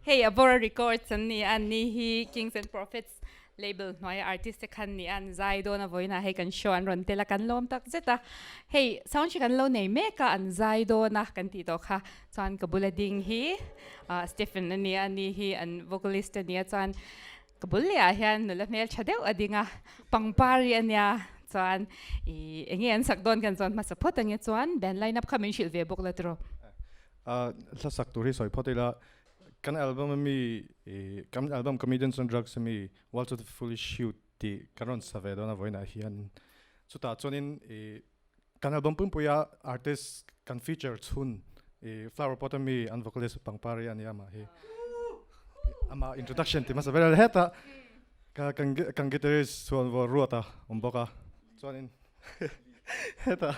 Hey, Avora Records and hi Kings and Prophets label hnuai artist kan ni an zai do na voina hey kan show an ron tela kan lom tak zeta hey sound chi kan lo nei me ka an zai do na kan ti to kha chuan ka bulading hi Stephen ni hi an vocalist ni chuan ka bulia hian nula mel chadeu adinga pangpari ania chuan I engi an sak don kan chuan ma support ange chuan band lineup khamin shil ve bok la tro la sak turi soi photela kan album mi kan album Comedians on Drugs mi Waltz to fully shoot ti karon save dona voina hian chuta chonin kan album pum puya artist kan feature chun flower pot mi an vocalist pangpari ani ama he ama introduction ti masa vera heta kan guitarist chuan vo ruata umboka chonin heta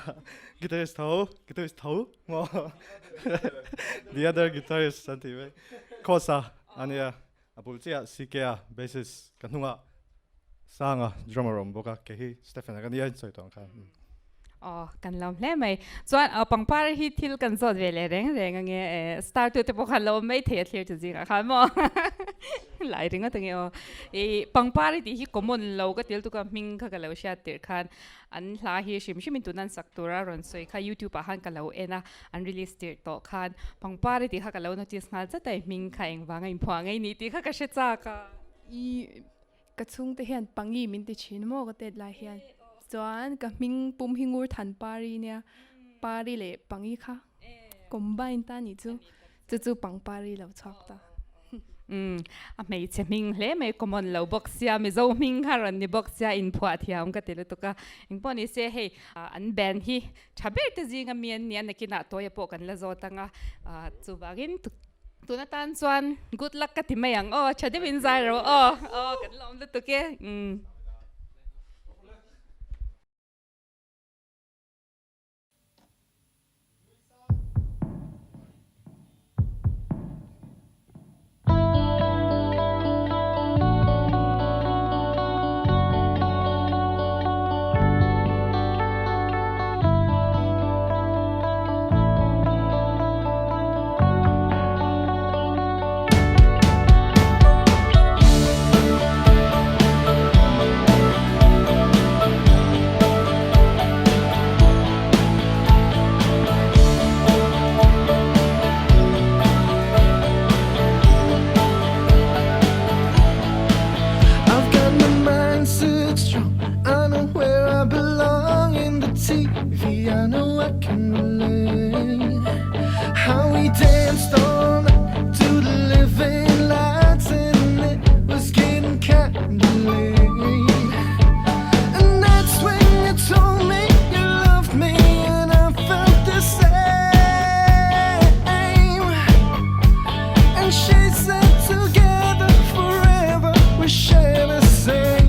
guitarist thau mo the other guitarist santi Kosa ania apulcia sikea bassist kan hnuai sanga drummer boka kehi Stephen kan ia soi tong khan kan lam hle mai chuan pangpar hi thil kan zot vele reng ange start to te po khan lo mai the clear to jinga kha mo lai ringa tangi pangpar ti hi common lo ka tel tu ka ming kha ka lo sha ter khan an hla hi shim tunan saktura ron soi kha YouTube a han ka lo ena an release ter to khan pangpar ti kha ka lo notice ngal chatai ming kha eng wanga imphuang ei ni ti kha ka she cha ka I ka chung te hian pangi min ti chin mo ka te lai hian chuan ka ming pum hingur than pari nia pari le pangi kha combine ta ni chu pangpari lo chak ta a mei che ming hle mei common lo box ya mi zo ming haran ni box ya in phwa thiam ka tele to ka ingponi se hey an band hi thaber te jinga mian ni an kina to ya po kan la zo tanga chu bagin tuna tan chuan good luck ka ti mayang chade win zai ro kan lom lu to ke I know I can relate. How we danced all night to the living lights, and it was getting kinda late. And that's when you told me you loved me, and I felt the same. And she said together forever we share the same.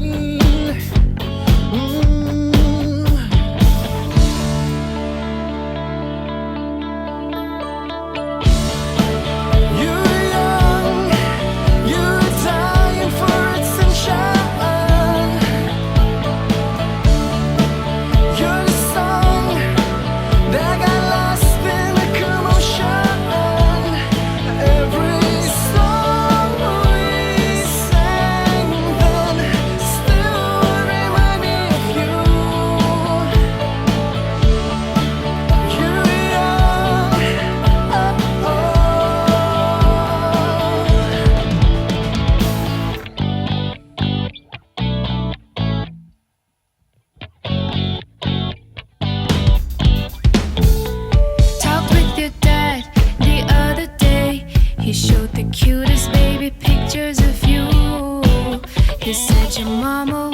He showed the cutest baby pictures of you. He said your mama